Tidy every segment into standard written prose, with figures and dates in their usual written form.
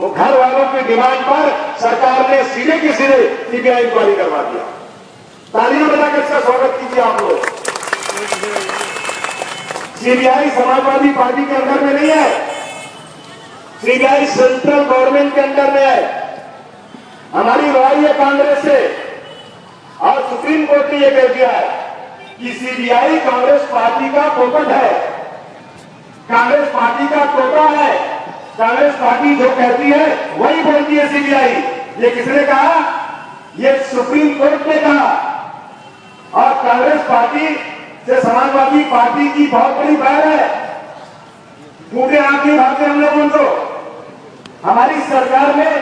वो घर वालों की डिमांड पर सरकार ने सीधे की सीधे सीबीआई इंक्वायरी करवा दिया। तालियां बजाकर इसका स्वागत कीजिए आप लोग। सीबीआई समाजवादी पार्टी के अंदर में नहीं है, सीबीआई सेंट्रल गवर्नमेंट के अंदर में है। हमारी लड़ाई है कांग्रेस से और सुप्रीम कोर्ट ने यह कह दिया है कि सीबीआई कांग्रेस पार्टी का पोपट है, कांग्रेस पार्टी का तोता है। कांग्रेस पार्टी जो कहती है वही बोलती है सीबीआई। ये किसने कहा? ये सुप्रीम कोर्ट ने कहा। और कांग्रेस पार्टी से समाजवादी पार्टी की बहुत बड़ी बैर है। पूरे आंखें भागते हम लोग उनको। हमारी सरकार में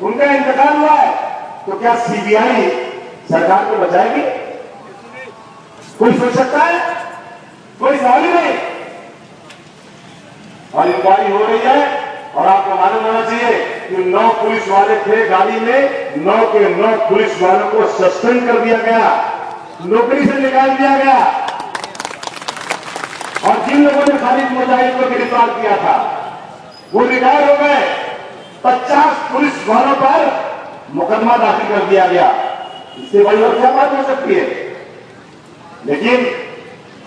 उनका इंतकाल हुआ है, तो क्या सीबीआई सरकार को बचाएगी? कोई सोच सकता है? कोई सवाल ही नहीं। और इंक्वायरी हो रही है और आपको मालूम होना चाहिए कि 9 पुलिस वाले थे गाड़ी में, 9 के 9 पुलिस वालों को सस्पेंड कर दिया गया, नौकरी से निकाल दिया गया। और जिन लोगों ने खालिद मुजाहिद को गिरफ्तार किया था वो रिटायर हो गए। 50 पुलिस वालों पर मुकदमा दाखिल कर दिया गया। इससे बड़ी और क्या बात हो सकती है? लेकिन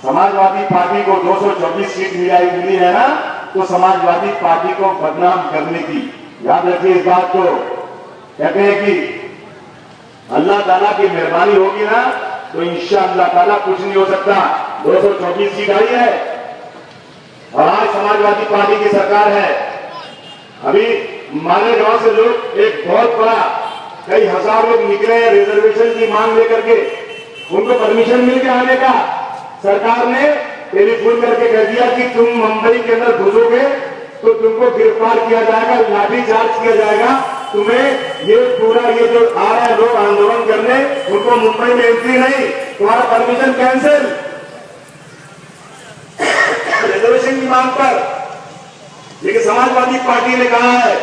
समाजवादी पार्टी को 224 सीट मिली है ना, तो समाजवादी पार्टी को बदनाम करने की, याद रखिए इस बात को। कहते हैं कि अल्लाह ताला की मेहरबानी होगी ना तो इंशाअल्लाह ताला कुछ नहीं हो सकता। 224 सीट आई है और आज समाजवादी पार्टी की सरकार है। अभी मालेगांव से लोग एक बहुत बड़ा कई हजार लोग निकले हैं रिजर्वेशन की मांग लेकर के। उनको परमिशन मिल गया आने का। सरकार ने टेलीफोन करके कह दिया कि तुम मुंबई के अंदर घुसोगे तो तुमको गिरफ्तार किया जाएगा, लाठीचार्ज किया जाएगा। तुम्हें ये पूरा ये जो आ रहे हैं लोग आंदोलन करने, उनको मुंबई में एंट्री नहीं, तुम्हारा परमिशन कैंसिल। रिजर्वेशन की मांग पर लेकिन समाजवादी पार्टी ने कहा है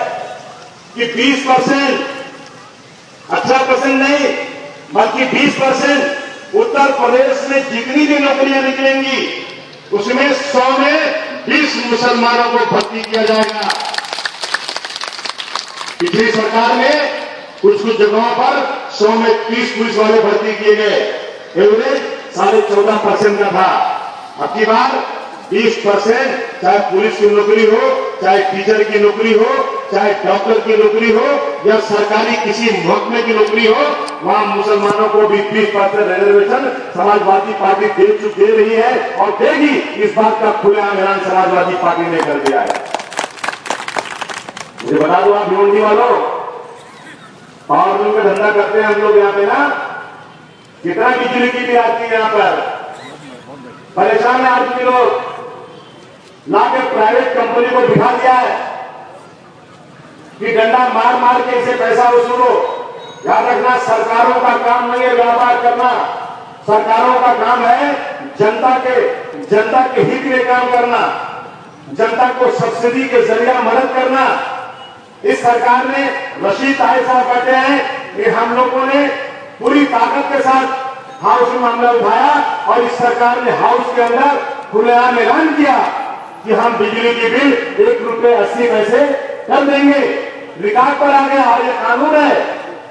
कि 20%, 18% नहीं बल्कि 20% उत्तर प्रदेश में जितनी भी नौकरियां निकलेंगी उसमें 100 में 20 मुसलमानों को भर्ती किया जाएगा। पिछली सरकार में कुछ कुछ जगहों पर 100 में 30 पुलिस वाले भर्ती किए गए, एवरेज 14.5% का था। अब की बार 20%, चाहे पुलिस की नौकरी हो, चाहे टीचर की नौकरी हो, चाहे डॉक्टर की नौकरी हो या सरकारी किसी महकमे की नौकरी हो, वहां मुसलमानों को भी 20% रिजर्वेशन समाजवादी पार्टी दे रही है और देगी। इस बात का खुलेआम ऐलान समाजवादी पार्टी ने कर दिया है। मुझे बता दो आप भिवंडी वालों, पावर लूम में धंधा करते हैं हम लोग यहाँ पे ना, कितना बिजली की भी आती है यहाँ पर। परेशान है आज भी लोग, लाके प्राइवेट कंपनी को दिखा दिया है कि डंडा मार मार के इसे पैसा वसूलो। याद रखना, सरकारों का काम नहीं है व्यापार करना। सरकारों का काम है जनता के हित में काम करना, जनता को सब्सिडी के जरिए मदद करना। इस सरकार ने रशीद ताहिर साहब कहते हैं कि हम लोगों ने पूरी ताकत के साथ हाउस में मामला उठाया और इस सरकार ने हाउस के अंदर खुलेआम ऐलान किया कि हम बिजली की बिल ₹1.80 कर देंगे। रिकॉर्ड पर आ गया और ये कानून है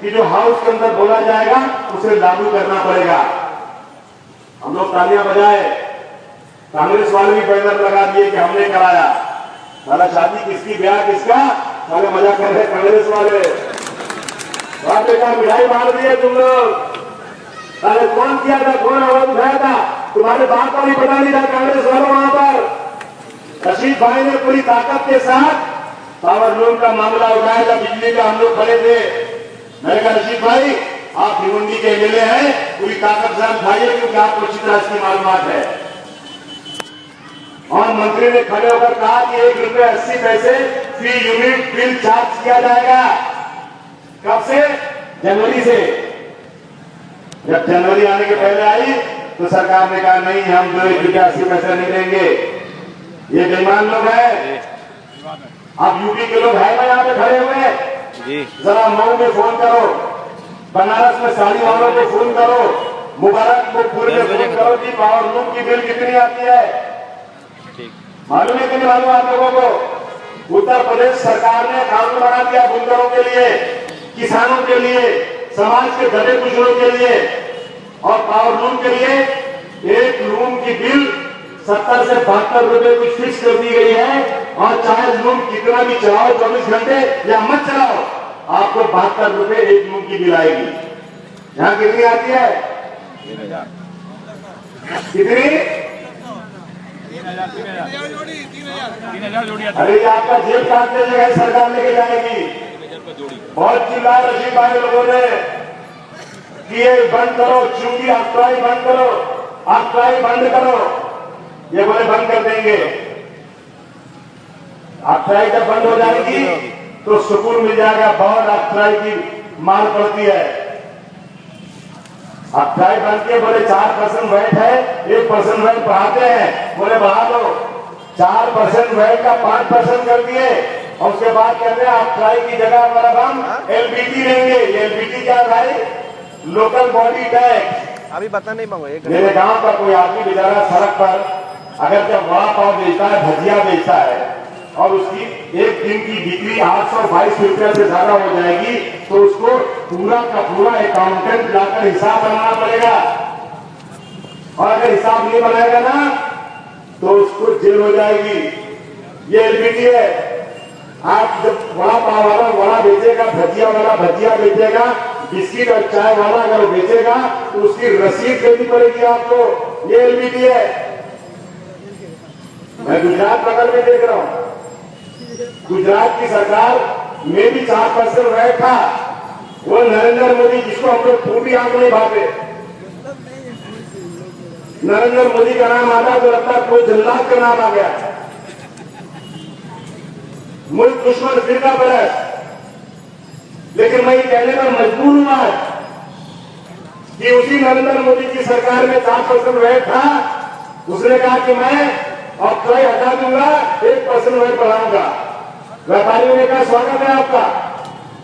कि जो हाउस के अंदर बोला जाएगा उसे लागू करना पड़ेगा। हम लोग तालियां बजाए, कांग्रेस वाले भी बैनर लगा दिए कि हमने कराया। साला शादी किसकी, ब्याह किसका, साले मजा कर रहे कांग्रेस वाले। मिठाई बांट दिए तुम लोग। साले कौन किया था, कौन आवाज उठाया था? तुम्हारे बाप का भी पता नहीं था कांग्रेस वालों वहां पर। रशीद भाई ने पूरी ताकत के साथ पावर लूम का मामला उठाया था, बिजली का। हम लोग खड़े थे। मैंने कहा रशीद भाई आप भिवंडी के एमएलए हैं, पूरी ताकत से उठाइए क्योंकि आपको अच्छी तरह इसकी मालूमात है। और मंत्री ने खड़े होकर कहा कि ₹1.80 फी यूनिट बिल चार्ज किया जाएगा। कब से? जनवरी से। जब जनवरी आने के पहले आई तो सरकार ने कहा नहीं, हम जो ₹1.80 नहीं देंगे। ये बेईमान लोग हैं। अब यूपी के लोग है ना यहाँ पे खड़े हुए हैं, जरा मऊ में फोन करो, बनारस में साड़ी वालों को फोन करो, मुबारकपुर में फोन करो कि पावर लूम की बिल कितनी आती है। मालूम है कि नहीं मालूम आप लोगों को? उत्तर प्रदेश सरकार ने कानून बना दिया बुनकरों के लिए, किसानों के लिए, समाज के दबे कुचलों के लिए और पावर लूम के लिए। एक लूम की बिल 70 से 72 रुपए कुछ फिक्स कर दी गई है और चाहे लूम कितना भी चलाओ 24 घंटे या मत चलाओ, आपको 72 रुपए एक लूम की बिल आएगी। यहां कितनी आती है? 3000 कितनी? 3000 जोड़ी। अरे ये आपका जेब काटने जगह सरकार लेके जाएगी। बहुत चिल्ला रशीद भाई लोगों ने कि ये बंद करो, चूंकि अफवाही बंद करो, अफवाही बंद करो। ये बोले बंद कर देंगे। अफवाही जब बंद हो जाएगी तो सुकून मिल जाएगा। बहुत अफवाही की मार पड़ती है। अफवाही बंद के बोले 4% वैट है, 1% वैट बढ़ाते हैं, बोले बढ़ा दो। 4% वैट का 5% कर दिए और उसके बाद कहते हैं अफवाही की जगह पर हम एलबीटी लेंगे। एलबीटी क्या भाई? Local body tax. अभी बता नहीं पाऊंगा। मेरे गांव का कोई आदमी बेचारा सड़क पर अगर जब वड़ा पाव बेचता है, भजिया बेचता है और उसकी एक दिन की बिक्री 822 रुपया से ज्यादा हो जाएगी तो उसको पूरा का पूरा अकाउंटेंट जाकर हिसाब बनाना पड़ेगा और अगर हिसाब नहीं बनाएगा ना तो उसको जेल हो जाएगी। ये एलबीटी है। आप जब वड़ा पाव वाला वड़ा बेचेगा, भजिया वाला भजिया बेचेगा, बिस्किट और चाय वाला अगर बेचेगा तो उसकी रसीद देनी पड़ेगी आपको। ये एलबीटी है। मैं गुजरात बगल में देख रहा हूं, गुजरात की सरकार में भी 4% वैट था। वो नरेंद्र मोदी, जिसको हम लोग पूरी आंख नहीं भाते, नरेंद्र मोदी का नाम आता तो लगता है कोई जल्लाद का नाम आ गया। मुल्क दुश्मन फिरका बरस। लेकिन मैं ये कहने पर मजबूर हुआ कि उसी नरेंद्र मोदी की सरकार में 4% वैट था। उसने कहा कि मैं अफवाही हटा दूंगा, 1% वैट बढ़ाऊंगा। व्यापारियों ने कहा स्वागत है आपका।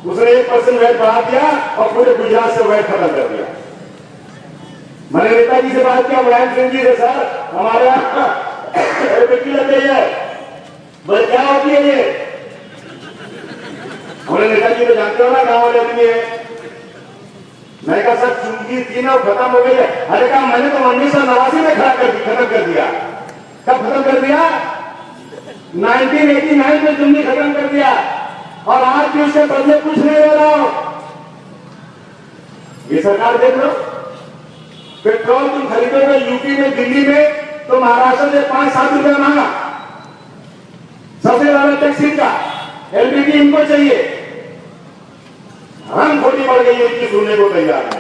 उसने 1% वैट बढ़ा दिया और पूरे गुजरात से वैट खत्म कर दिया। मैंने नेताजी से बात किया, मुलायम सिंह जी से, सर हमारे यहाँ एलबीटी लग गई है, बोले क्या होती है ये? हमने नेताजी को जानते हो ना, गांव वाले आदमी है। मैंने कहा सर चुनगी थी ना, खत्म हो गई है। अरे कहा मैंने तो 1989 में खत्म कर दिया। कब खत्म कर दिया? 1989 में चुनगी खत्म कर दिया और आज भी उसके बदले कुछ नहीं हो रहा हो। ये सरकार देख लो, पेट्रोल तुम खरीदोगे यूपी में, दिल्ली में तो महाराष्ट्र से 5-7 रुपया महंगा। सबसे ज्यादा टैक्स इनका, एलबीटी इनको चाहिए। हम थोड़ी बढ़ गई है, इनकी सुनने को तैयार है।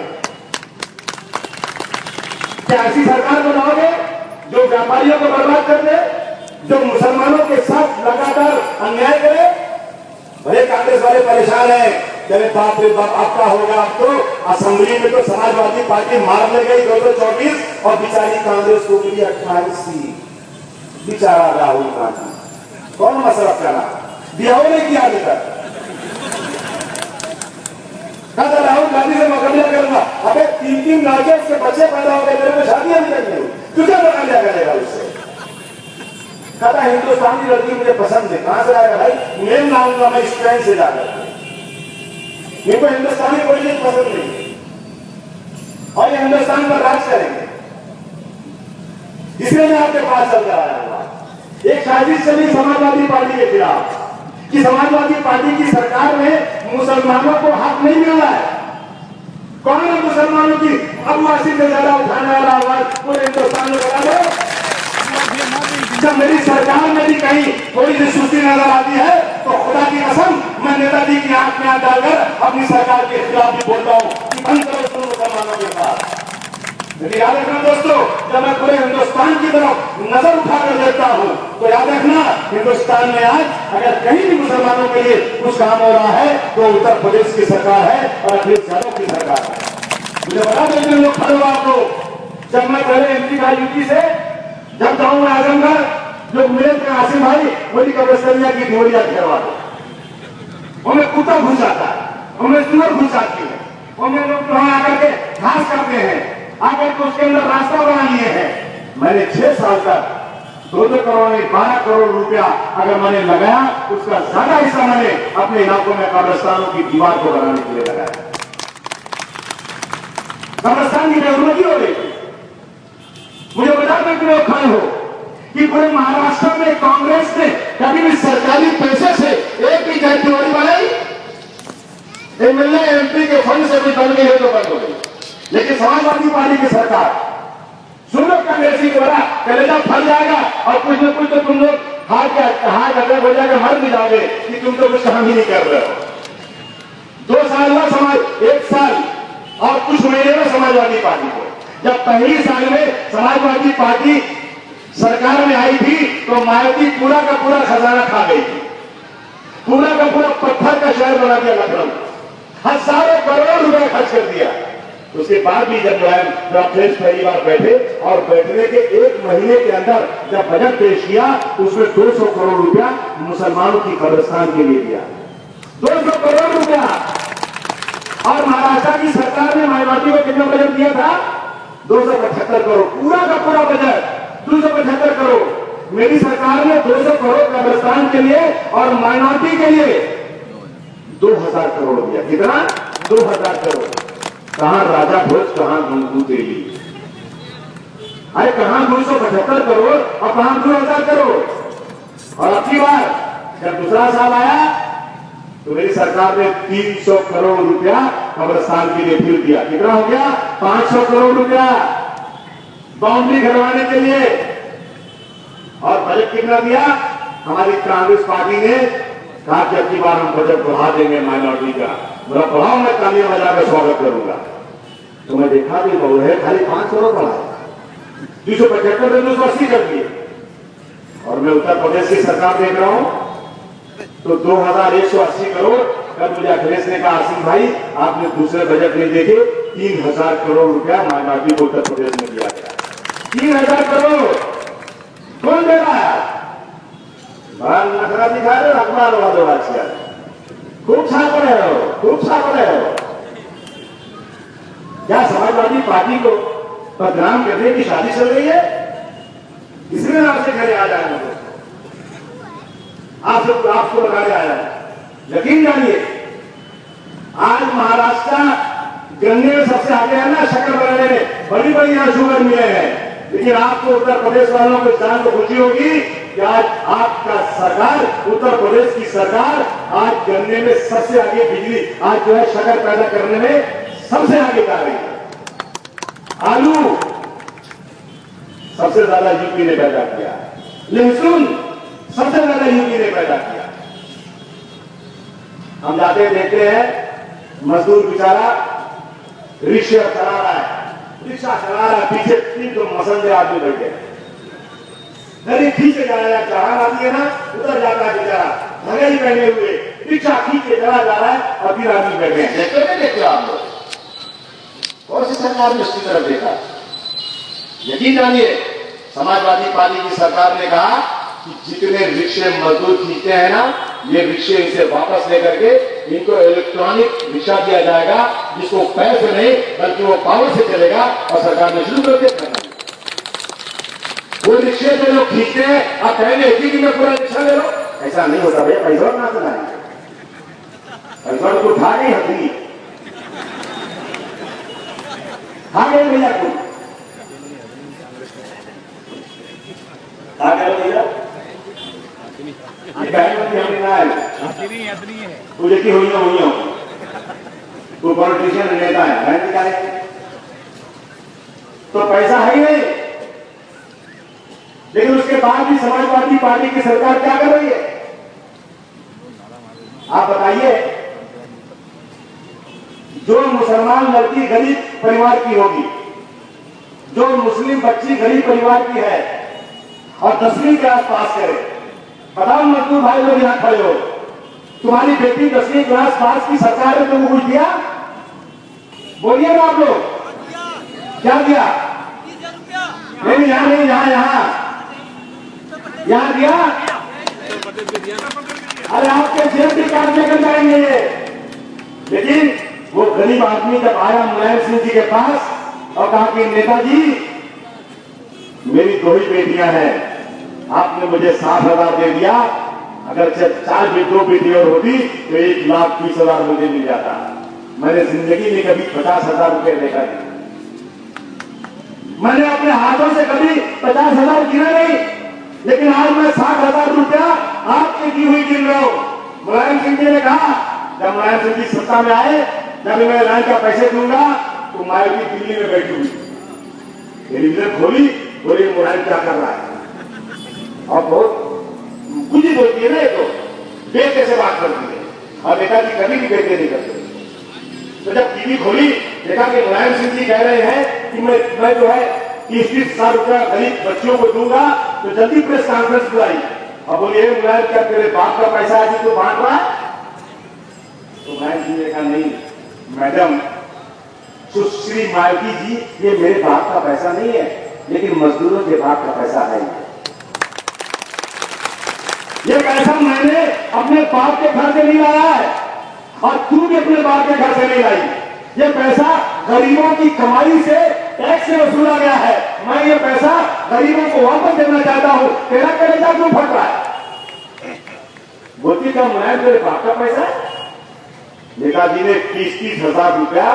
क्या ऐसी सरकार बनाओगे जो व्यापारियों को बर्बाद कर दे, जो मुसलमानों के साथ लगातार अन्याय करे? भले कांग्रेस वाले परेशान हैं, चले बाप रे बाप आपका होगा। अब तो असेंबली में तो समाजवादी पार्टी मार ले गई 224 और बिचारी कांग्रेस को मिली 28 सीट। बिचारा राहुल गांधी कौन मसला करा दिया हो नहीं किया अभी तक। कहा राहुल गांधी से मुकाबला करूंगा। अबे 3-3 राज्यों के बच्चे पैदा हो गए, मेरे को शादियां भी करनी हुई, तुझे मुकाबला करेगा उससे? कहता हिंदुस्तानी लड़की मुझे पसंद है। कहां से आएगा भाई? मैं लाऊंगा मैं स्पेन से जाकर। मेरे को हिंदुस्तानी पॉलिटिक्स पसंद नहीं और ये हिंदुस्तान पर राज करेंगे, इसलिए मैं आपके पास चल कर आया हूं। एक साजिश चली समाजवादी पार्टी के खिलाफ कि समाजवादी पार्टी की सरकार में मुसलमानों को हक नहीं मिल रहा है। कौन है मुसलमानों की अबुआसी से ज्यादा उठाने वाला आवाज पूरे हिंदुस्तान में बना दो? जब मेरी सरकार में भी कहीं थोड़ी सी सुस्ती नजर आती है तो खुदा की कसम मैं नेताजी की आंख में हाथ डालकर अपनी सरकार के खिलाफ भी बोलता हूं कि बंद करो तुम मुसलमानों के पास। लेकिन याद रखना दोस्तों, जब मैं पूरे हिंदुस्तान की तरफ नजर उठाकर देखता हूं तो याद रखना हिंदुस्तान में आज अगर कहीं भी मुसलमानों के लिए कुछ काम हो रहा है तो उत्तर प्रदेश की सरकार है और अखिलेश यादव की सरकार है। मुझे बता देते लोग खड़े हो आप लोग। जब मैं पहले एमपी का यूपी से जब जाऊं आजमगढ़, जो मिले थे आसिम भाई, वही कब्रस्तानिया की ढोलिया घेरवा दो। उनमें कुत्ता घुस जाता है, उनमें सुअर घुस जाती है, उनमें लोग वहां आकर के घास करते हैं, आकर के उसके अंदर रास्ता बना लिए हैं। मैंने 6 साल तक 2 करोड़ नहीं 12 करोड़ रुपया अगर मैंने लगाया, उसका ज्यादा हिस्सा मैंने अपने इलाकों में कब्रिस्तानों की दीवार को बनाने के लिए लगाया। कब्रिस्तान की जरूरत ही हो रही थी। मुझे बताने के लिए खड़े हो कि पूरे महाराष्ट्र में कांग्रेस ने कभी भी सरकारी पैसे से एक भी जातिवाड़ी बनाई? एमएलए एमपी के फंड से भी बन गई है तो बंद हो गई। लेकिन समाजवादी पार्टी की सरकार, सुनो कांग्रेसी द्वारा कलेजा फट जाएगा और कुछ न कुछ तो तुम लोग हाथ अगर हो जाएगा, मर भी जाओगे कि तुम तो कुछ काम ही नहीं कर रहे हो। 2 साल में समाज 1 साल और कुछ महीने में समाजवादी पार्टी को, जब पहली साल में समाजवादी पार्टी सरकार में आई थी तो मायावती पूरा का पूरा खजाना खा गई थी, पूरा का पूरा पत्थर का शहर बना दिया लखनऊ, हजारों करोड़ रुपए खर्च कर दिया। उसके बाद भी जब अखिलेश पहली बार बैठे और बैठने के 1 महीने के अंदर जब बजट पेश किया तो उसमें 200 करोड़ रुपया मुसलमानों की कब्रिस्तान के लिए दिया, 200 करोड़ रुपया। और महाराष्ट्र की सरकार ने मायावती को कितना बजट दिया था? 275 करोड़, पूरा का पूरा बजट 275 करोड़। मेरी सरकार ने 200 करोड़ कब्रिस्तान के लिए और माइनॉरिटी के लिए 2000 करोड़ दिया। कितना? 2000 करोड़। कहां राजा भोज, कहां गंगू देवी? अरे कहां 275 करोड़ और कहां 2000 करोड़? और अब की बार जब दूसरा साल आया तो मेरी सरकार ने 300 करोड़ रुपया कब्रिस्तान के लिए फिर दिया। कितना हो गया? 500 करोड़ रुपया बाउंड्री करवाने के लिए। और बजट कितना दिया? हमारी कांग्रेस पार्टी ने कहा कि अब की बार हम बजट बढ़ा देंगे माइनॉरिटी का, बोला बढ़ाओ, मैं तालियां बजाकर स्वागत करूंगा। तो मैं देखा भी बहुत है, खाली 5 करोड़ बढ़ाया, 275 ने 280 कर दिए। और मैं उत्तर प्रदेश की सरकार देख रहा हूं तो 2180 करोड़। कल मुझे अखिलेश ने कहा, आसिफ भाई आपने दूसरे बजट में देखे 3000 करोड़ रुपया माइनॉरिटी को उत्तर प्रदेश में दिया गया। 3000 करोड़ कौन दे रहा है? बड़ा नखरा दिखा रहे हो, अखबार वालों वाचिया खूब छाप रहे हो, खूब छाप रहे हो। क्या समाजवादी पार्टी को बदनाम करने की शादी चल रही है? इसलिए आपसे घरे आ जाए मुझे, आपको लगाने आया है। यकीन जानिए आज महाराष्ट्र गन्ने में सबसे आगे है ना, शक्कर बनाने में बड़ी बड़ी यहां शुगर मिले हैं। लेकिन आपको उत्तर प्रदेश वालों को जान को खुशी होगी कि आज आपका सरकार, उत्तर प्रदेश की सरकार आज गन्ने में सबसे आगे, बिजली आज जो है शक्कर पैदा करने में सबसे आगे जा रही है। आलू सबसे ज्यादा यूपी ने पैदा किया, लहसुन सबसे ज्यादा यूपी ने पैदा किया। हम जाते देखते हैं मजदूर बेचारा रिक्शा चला रहा है, पीछे 3 तो मसंदे आदमी बैठे हैं, गरीब खींचे जा रहा है, चढ़ान आती है ना, उतर जाता है बेचारा, धगे ही पहने हुए रिक्शा खींच के चला जा रहा है और 3 आदमी बैठे हैं। देखते नहीं देखते आप लोग? कौन सी सरकार ने उसकी तरफ देखा? यकीन जानिए समाजवादी पार्टी की सरकार ने कहा कि जितने रिक्शे मजदूर खींचते हैं ना, ये रिक्शे इसे वापस लेकर के इनको इलेक्ट्रॉनिक रिक्शा दिया जाएगा, जिसको पैर से नहीं बल्कि वो पावर से चलेगा। और सरकार ने शुरू कर दिया वो रिक्शे जो लोग खींचते हैं, आप कहेंगे कि मैं पूरा रिक्शा ले लो, ऐसा नहीं होता भैया, पैसा ना चलाएंगे, पैसा तो उठा गई हथी खा गए भैया को, भैया तुझे की हुई हो तू पॉलिटिशियन नेता है, तो पैसा है ही नहीं। लेकिन उसके बाद भी समाजवादी पार्टी की सरकार क्या कर रही है? आप बताइए, जो मुसलमान लड़की गरीब परिवार की होगी, जो मुस्लिम बच्ची गरीब परिवार की है और 10वीं क्लास पास करे, बताओ मजदूर भाई लोग यहां खड़े हो, तुम्हारी बेटी 10वीं क्लास पास की सरकार ने तुमको कुछ दिया? बोलिए ना आप लोग, क्या दिया? नहीं यहां नहीं, यहां दिया। अरे आपके जेब भी काट लेकर जाएंगे ये। लेकिन वो गरीब आदमी जब आया मुलायम सिंह जी के पास और कहा कि नेताजी मेरी 2 ही बेटियां हैं आपने मुझे 60,000 दे दिया, अगर 4 बेटी 2 बेटी और होती तो 1,20,000 मुझे मिल जाता। मैंने जिंदगी में कभी 50,000 रुपये देखा नहीं, मैंने अपने हाथों से कभी 50,000 गिना नहीं, लेकिन आज मैं 60,000 रुपया आपकी दी हुई गिन रहा हूं। मुलायम सिंह जी ने कहा, जब मुलायम सिंह जी सत्ता में आए, जब मैं लाइन का पैसे दूंगा तो मायावती दिल्ली में बैठी हुई टेलीविजन खोली, बोले मुलायम क्या कर रहा है, और बहुत कुछ ही बोलती है ना, ये तो बेटे से बात करती है, और नेताजी कभी भी बेटे नहीं करते। तो जब टीवी खोली, देखा कि मुलायम सिंह जी कह रहे हैं कि मैं जो है 30,000 रुपया गरीब बच्चियों को दूंगा, तो जल्दी प्रेस कॉन्फ्रेंस बुलाई और बोलिए मुलायम क्या तेरे बाप का पैसा है तो बांट रहा है? तो मुलायम जी ने कहा नहीं मैडम, सुश्री मायावती जी, ये मेरे बाप का पैसा नहीं है, लेकिन मजदूरों के बाप का पैसा है। ये पैसा मैंने अपने बाप के घर से नहीं लाया है, और तू भी अपने बाप के घर से नहीं लाई। ये पैसा गरीबों की कमाई से टैक्स से वसूला गया है। मैं ये पैसा गरीबों को वापस देना चाहता हूं। तेरा कलेजा क्यों फट रहा है? बोलती का मुलायम तेरे बाप का पैसा है? नेताजी ने 30,000 रुपया,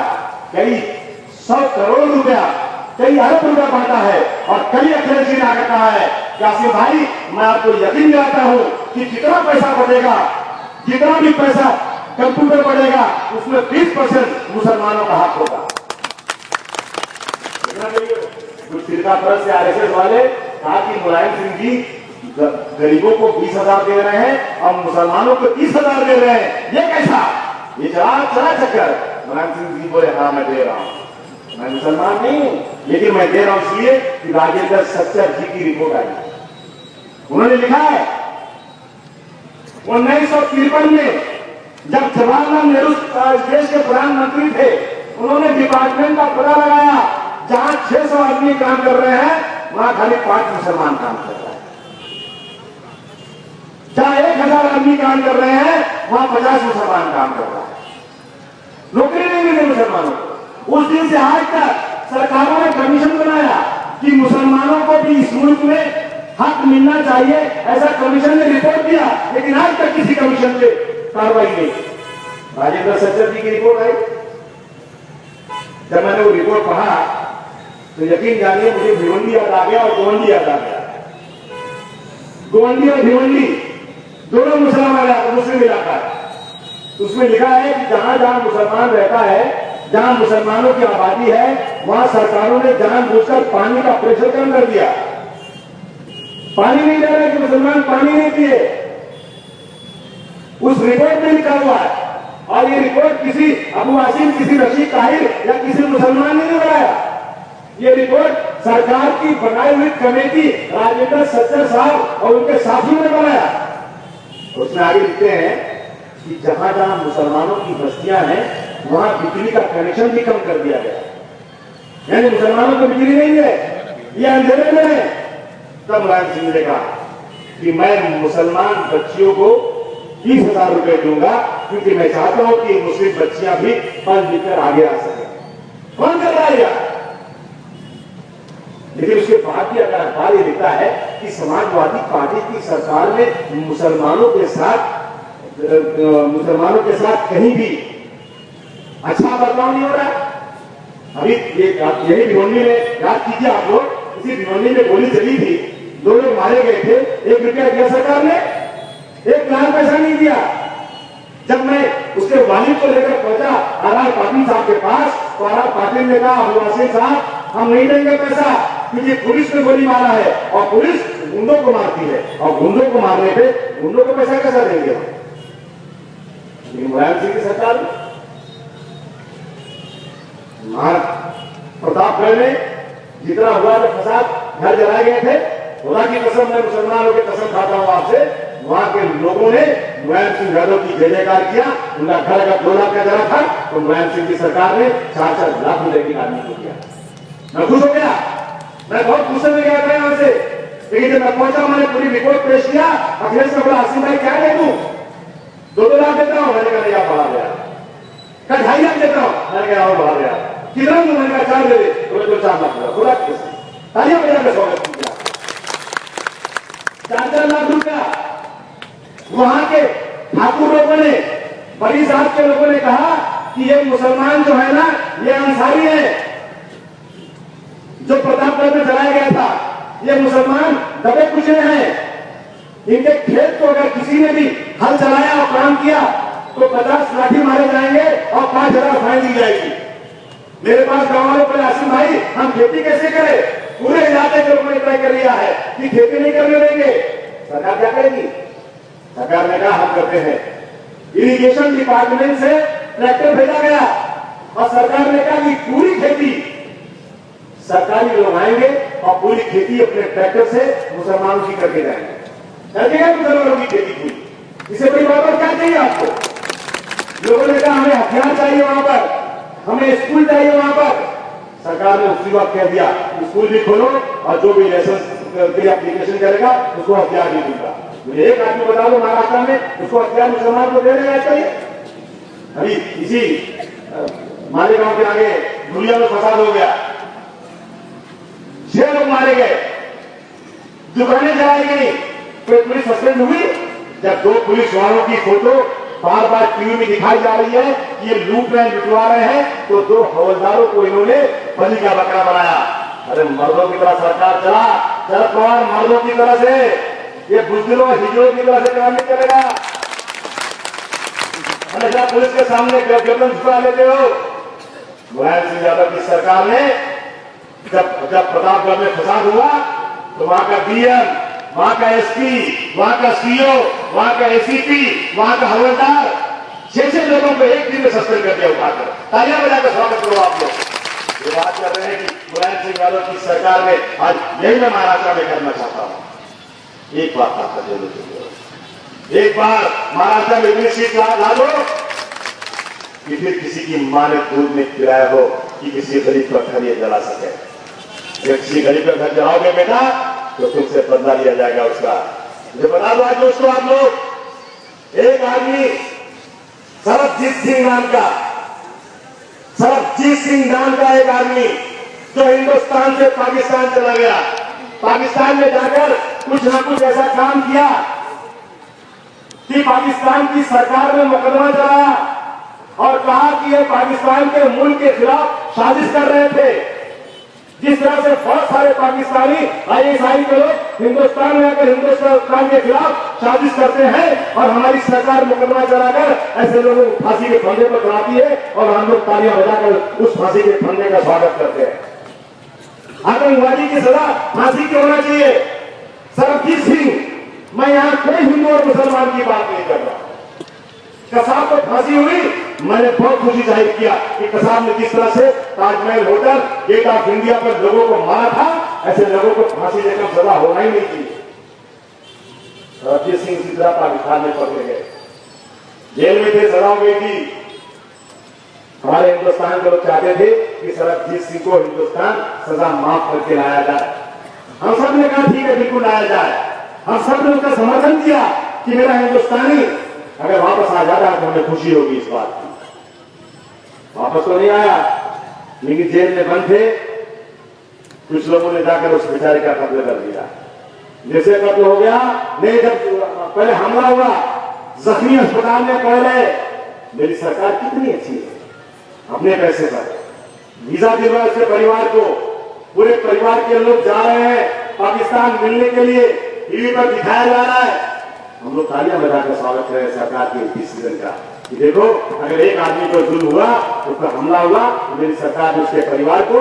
कई 100 करोड़ रुपया, कई अरब रुपया बांटा है, और कई अखिलेश जी ने आकर कहा है कि आसिफ भाई, मैं आपको यकीन दिलाता हूं कि जितना पैसा बचेगा, जितना भी पैसा कंप्यूटर बढ़ेगा, उसमें 20% मुसलमानों का हक होगा। कुछ फिरका परस्त से आरएसएस वाले कहा कि मुलायम सिंह जी गरीबों को 20,000 दे रहे हैं और मुसलमानों को 30,000 दे रहे हैं, ये कैसा? ये चला चक्कर। मुलायम सिंह जी बोले हाँ मैं दे रहा हूं, मैं मुसलमान नहीं हूं, लेकिन मैं दे रहा हूं इसलिए कि राजेंद्र सच्चर जी की रिपोर्ट आई। उन्होंने लिखा है 1953 में जब जवाहरलाल नेहरू देश के प्रधानमंत्री थे, उन्होंने डिपार्टमेंट का पता लगाया, जहां 600 आदमी काम कर रहे हैं, वहां खाली 5 मुसलमान काम कर रहे हैं। जहां 1,000 आदमी काम कर रहे हैं, वहां 50 मुसलमान काम कर रहा है। नौकरी नहीं मिली मुसलमानों को। उस दिन से आज तक सरकारों ने कमीशन बनाया कि मुसलमानों को भी इस मुल्क में हक मिलना चाहिए, ऐसा कमीशन ने रिपोर्ट दिया, लेकिन आज तक किसी कमीशन पे कार्रवाई नहीं। राजेंद्र सच्चर जी की रिपोर्ट आई, जब मैंने वो रिपोर्ट पढ़ा तो यकीन जानिए मुझे भिवंडी याद आ गया और गोवंडी याद आ गया। गोवंडी और भिवंडी दोनों मुस्लिम इलाका है। उसमें लिखा है कि जहां जहां मुसलमान रहता है, जहां मुसलमानों की आबादी है, वहां सरकारों ने जानबूझकर पानी का प्रेशर कम कर दिया। पानी नहीं दे रहे कि मुसलमान पानी नहीं पिए, उस रिपोर्ट में लिखा हुआ है। और ये रिपोर्ट किसी अबू आसिम, किसी रशीद ताहिर या किसी मुसलमान ने नहीं बनाया। ये रिपोर्ट सरकार की बनाई हुई कमेटी राजेंद्र सच्चर साहब और उनके साथियों ने बनाया। उसमें आगे लिखते हैं कि जहां जहां मुसलमानों की बस्तियां हैं, वहां बिजली का कनेक्शन भी कम कर दिया गया, यानी मुसलमानों को बिजली नहीं है, ये अंधेरे में है। तब मुलायम सिंह ने कहा कि मैं मुसलमान बच्चियों को 30,000 रुपए दूंगा, क्योंकि मैं चाहता हूं कि मुस्लिम बच्चियां भी पढ़ लिखकर आगे आ सके। कौन कर रहा है यार? लेकिन उसके बाद भी अगर अखबार ये लिखता है कि समाजवादी पार्टी की सरकार में मुसलमानों के साथ कहीं भी अच्छा बदलाव नहीं हो रहा। अभी यही भिवंडी में याद कीजिए आप लोग, इसी भिवंडी में गोली चली थी, 2 लोग मारे गए थे, 1 रुपया दिया सरकार ने, 1 लाख पैसा नहीं दिया। जब मैं उसके वालिद को लेकर पहुंचा आर पाटिल साहब के पास, तो आर पाटिल ने कहा अबू आसिम साहब हम नहीं देंगे पैसा, क्योंकि पुलिस ने गोली मारा है और पुलिस गुंडों को मारती है, और गुंडों को मारने पे गुंडों को पैसा कैसा देंगे? मुलायम सिंह की सरकार प्रतापगढ़ में जितना हुआ था फसाद, घर जलाए गए थे, खुदा की कसम मैं मुसलमानों की कसम खाता हूं आपसे, वहां के लोगों ने मुलायम सिंह यादव की जय जयकार किया। उनका घर अगर 2 लाख का जरा था तो मुलायम सिंह की सरकार ने 4-4 लाख रुपए की आदमी को दिया। मैं खुश हो गया, मैं बहुत गुस्से में गया था यहां से, लेकिन जब मैं पहुंचा मैंने पूरी रिपोर्ट पेश किया। अखिलेश ने बोला आसिम भाई क्या दे दूं? 2-2 लाख देता हूं। मैंने कहा नहीं आप बढ़ा गया। कहा 2.5 लाख देता हूं। मैंने कहा और बढ़ा गया। कितना दूं? मैंने कहा 4 दे दे। तो 4 लाख दिया। खुदा की कसम तालियां बजा के स्वागत किया। 4-4 लाख रुपया। वहां के ठाकुर लोगों ने, बड़ी साहब के लोगों ने कहा कि ये मुसलमान जो है ना, ये अंसारी है। जो प्रतापगढ़ में जलाया गया था, ये मुसलमान दबे कुचले हैं। इनके खेत को अगर किसी ने भी हल चलाया और काम किया तो 50 लाठी मारे जाएंगे और 5,000 फाइन दी जाएगी। मेरे पास गांव वालों पर आसिम भाई, हम खेती कैसे करें? पूरे इलाके के लोगों ने तय कर लिया है कि खेती नहीं करने देंगे। सरकार क्या करेगी? सरकार ने कहा हम करते हैं। इरिगेशन डिपार्टमेंट से ट्रैक्टर भेजा गया और सरकार ने कहा कि पूरी खेती सरकारी लोग आएंगे और पूरी खेती अपने ट्रैक्टर से मुसलमानों की करके जाएंगे। करके मुसलमानों की खेती पूरी। इससे बड़ी बात और क्या चाहिए आपको? लोगों ने कहा हमें हथियार चाहिए वहां पर, हमें स्कूल चाहिए वहां पर। सरकार ने उसी वक्त कह दिया स्कूल भी खोलो और जो भी लाइसेंस के लिए एप्लीकेशन करेगा उसको हथियार भी दूंगा। मुझे एक आदमी बता दो महाराष्ट्र में उसको हथियार मुसलमान को दे रहे हैं चाहिए? अभी इसी मालेगांव के आगे दुनिया में फसाद हो गया, 6 लोग मारे गए, दुकानें जलाई गई। कोई पुलिस सस्पेंड हुई? जब 2 पुलिस वालों की फोटो बार बार टीवी में दिखाई जा रही है कि ये लूट रहे लुटवा रहे हैं, तो 2 हवलदारों को इन्होंने बलि का बकरा बनाया। अरे मर्दों की तरह सरकार चला, शरद पवार मर्दों की तरह से, ये बुजदिलों हिजड़ों की तरह से काम नहीं चलेगा। हमेशा पुलिस के सामने गर्दन झुका लेते हो। मुलायम सिंह यादव की सरकार ने जब प्रतापगढ़ में फसाद हुआ तो वहां का डीएम, वहां का एसपी, वहां का सीओ, वहां का एसीपी, वहां का हवलदार, 6 लोगों को एक दिन में सस्पेंड कर दिया उठाकर। तालियां बजाकर स्वागत करो आप लोग। ये बात कर रहे हैं कि मुलायम सिंह यादव की सरकार ने आज यही मैं महाराष्ट्र में करना चाहता हूं। एक बात आपका जरूर सुनिए, एक बार महाराष्ट्र में इतनी सीट ला दो कि फिर किसी की मां ने दूध में खिलाया हो कि किसी गरीब का घर ये जला सके। जब किसी गरीब का घर जलाओगे बेटा तो तुमसे बदला लिया जाएगा उसका। मुझे बता दो आज दोस्तों आप लोग, एक आदमी सरबजीत सिंह नाम का एक आदमी जो हिंदुस्तान से पाकिस्तान चला गया, पाकिस्तान में जाकर कुछ ना कुछ ऐसा काम किया कि पाकिस्तान की सरकार ने मुकदमा चलाया और कहा कि ये पाकिस्तान के मुल्क के खिलाफ साजिश कर रहे थे। जिस तरह से बहुत सारे पाकिस्तानी आईएसआई के लोग हिंदुस्तान में आकर हिंदुस्तान के खिलाफ साजिश करते हैं और हमारी सरकार मुकदमा चलाकर ऐसे लोगों को फांसी के फंदे पर चढ़ाती है और हम लोग तालियां बजाकर उस फांसी के फंदे का स्वागत करते हैं। आतंकवादी की सजा फांसी की होना चाहिए। सरबजीत सिंह, मैं यहां कोई हिंदू और मुसलमान की बात नहीं कर रहा। कसाब को फांसी हुई, मैंने बहुत खुशी जाहिर किया कि कसाब ने जिस तरह से Taj Mahal hotel, gate of India पर लोगों को मारा था, ऐसे लोगों को फांसी देकर सजा होना ही नहीं चाहिए। सरबजीत सिंह इसी तरह पाकिस्तान में पकड़े गए, जेल में थे, सजा हो गई थी। हमारे हिंदुस्तान के लोग चाहते थे कि सरबजीत सिंह को हिंदुस्तान सजा माफ करके लाया जाए। हम सब ने कहा ठीक है, बिल्कुल लाया जाए। हम सब ने उसका समर्थन किया कि मेरा हिंदुस्तानी अगर वापस आ जाता है तो हमें खुशी होगी इस बात की। वापस तो नहीं आया, लेकिन जेल में बंद थे। कुछ लोगों ने जाकर उस बेचारे का कत्ल कर दिया। जैसे कत्ल हो गया, नहीं, जब पहले हमला हुआ जख्मी अस्पताल में पहले, मेरी सरकार कितनी अच्छी है, अपने पैसे पर वीजा दिलवा उसके परिवार को, पूरे परिवार के लोग जा रहे हैं पाकिस्तान मिलने के लिए, टीवी पर दिखाया जा रहा है। हम लोग तालियां बजाकर स्वागत करें सरकार के डिसीजन का कि देखो अगर एक आदमी को जुल्म हुआ, उस पर हमला हुआ, तो मेरी सरकार ने उसके परिवार को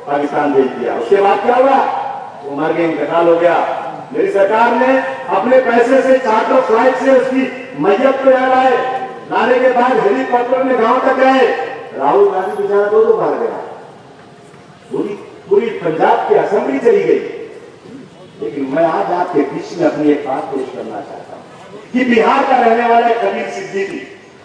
पाकिस्तान भेज दिया। उसके बाद क्या हुआ? वो मर गए, इंतकाल हो गया। मेरी सरकार ने अपने पैसे से चार्टर फ्लाइट से उसकी मैयत को यहाँ लाए, लाने के बाद हेलीकॉप्टर में गांव तक गए। राहुल गांधी बेचारा दो बार गया, पूरी पंजाब की असेंबली चली गई। लेकिन मैं आज आपके बीच में अपनी एक बात पेश करना चाहता हूं कि बिहार का रहने वाला कबीर सिद्दीकी,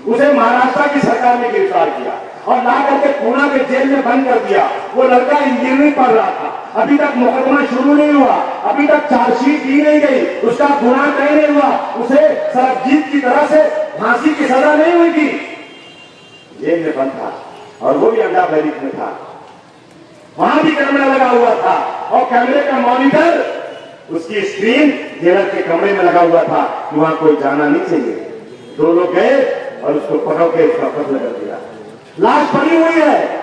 उसे महाराष्ट्र की सरकार ने गिरफ्तार किया और ला करके पूना के जेल में बंद कर दिया। वो लड़का इंजीनियरिंग पढ़ रहा था, अभी तक मुकदमा शुरू नहीं हुआ, अभी तक चार्जशीट दी नहीं गई, उसका गुनाह तय नहीं हुआ, उसे सरबजीत की तरह से फांसी की सजा नहीं हुई थी। जेल में बंद था और वो भी अंडा बैरिक में था, वहां भी कैमरा लगा हुआ था और कैमरे का मॉनिटर उसकी स्क्रीन जेलर के कमरे में लगा हुआ था कि वहां कोई जाना नहीं चाहिए। 2 लोग गए और उसको पकड़ के उसका कत्ल कर दिया। लाश पड़ी हुई है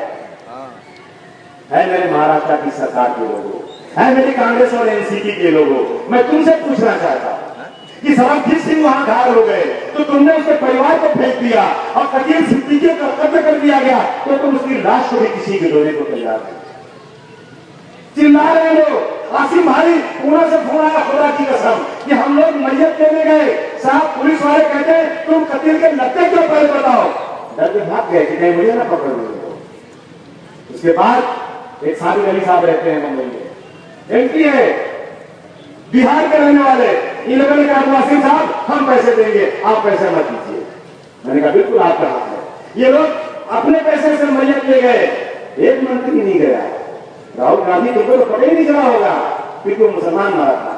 मेरे महाराष्ट्र की सरकार के लोगों, है मेरी कांग्रेस और एनसीपी के लोगों। मैं तुमसे पूछना चाहता हूं कि सरबजीत सिंह वहां घायल हो गए तो तुमने उसके परिवार को फेंक दिया और कतील सिद्दीकी को कत्ल कर दिया गया, तो तुम उसकी लाश को भी किसी के धोने को तैयार नहीं। चिल्ला रहे लोग। आसिम भाई पूना से फोन आया, खुदा की कसम कि हम लोग मैयत लेने गए, साहब पुलिस वाले कहते हैं तुम कतील के लगते क्यों, पहले बताओ। डर के भाग गए कि नहीं मुझे ना पकड़ लो। उसके बाद एक साबिर अली साहब रहते हैं मुंबई में, एमपी है, बिहार के रहने वाले, इन लोगों ने कहा वासिम साहब हम पैसे देंगे, आप पैसे मत दीजिए। मैंने कहा बिल्कुल आपका हाथ है। ये लोग अपने पैसे से मैयत ले गए, एक मंत्री नहीं गया। राहुल गांधी तुमको तो पता ही नहीं चला होगा क्योंकि वो मुसलमान मारा था,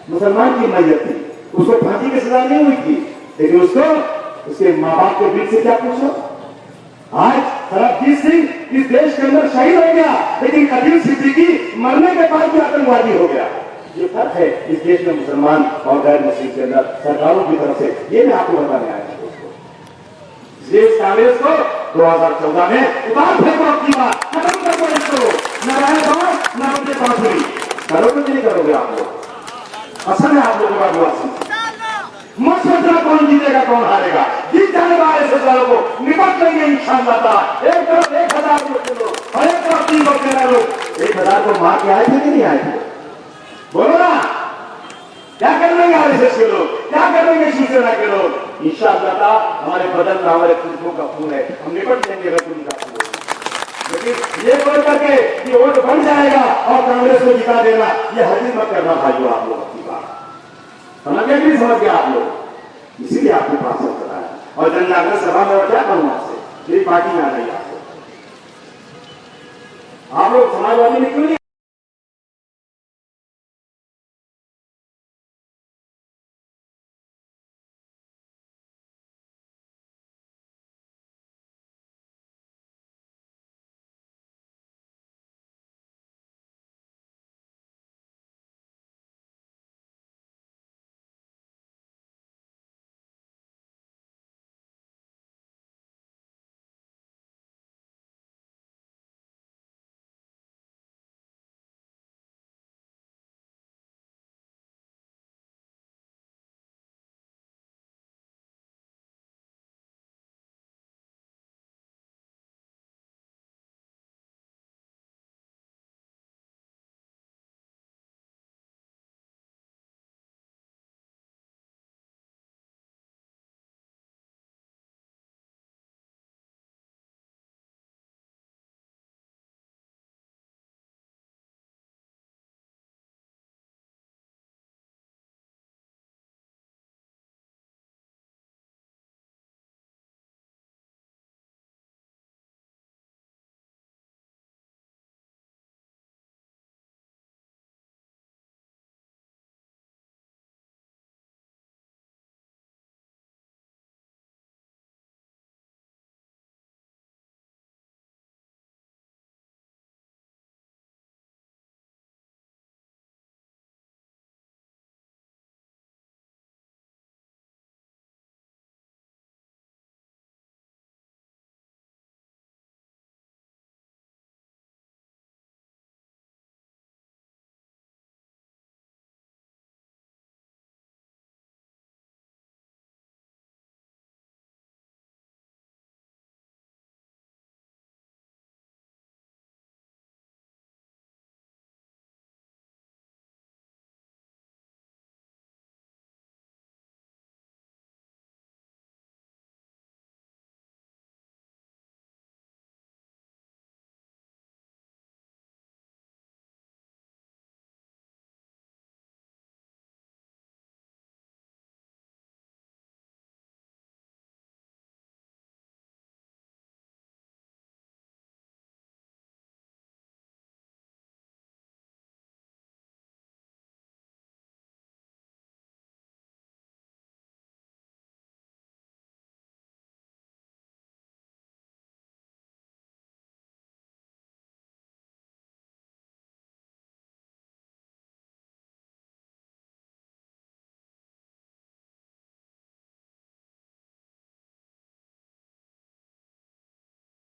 मुसलमान की मैयत थी, उसको फांसी की सजा नहीं हुई थी, लेकिन उसको उसके माँ बाप के दिल से क्या पूछो। आज सरबजीत सिंह इस देश के अंदर शहीद हो गया, लेकिन कतील सिद्दीकी मरने के बाद भी आतंकवादी हो गया। ये फर्क है इस देश में मुसलमान और गैर मुस्लिम के अंदर सरकारों की तरफ से, ये मैं आपको बताने आया हूं दोस्तों। इसलिए इस कांग्रेस को 2014 में उतार फेंको, अपनी बात खत्म कर दो इसको, न रहे बात न उनके बांसुरी। करोगे कि नहीं करोगे आप लोग? असल में आप लोगों का दुआ मत सोचना कौन जीतेगा कौन हारेगा, जीत जाने वाले सरकारों को निपट लेंगे इंशाअल्लाह। एक तरफ 1000 लोग और एक तरफ 3 लोग 1000 को मार के आए थे कि नहीं आए थे? बोलो ना, क्या कर लेंगे आरएसएस के लोग, क्या कर लेंगे शिवसेना के लोग? इंशाअल्लाह हमारे बदन में हमारे पुरुषों का खून है, हम निपट लेंगे रतून का खून। लेकिन ये बोल करके कि वोट बन जाएगा और कांग्रेस को जिता देना, ये हरगिज़ मत करना भाइयों। आप लोग अपनी बात समझ गए कि नहीं समझ गया आप लोग? इसीलिए आपके पास चल रहा है। और जन जागरण सभा में और क्या करूं आपसे, मेरी पार्टी में आ गई। आप लोग समाजवादी में क्यों नहीं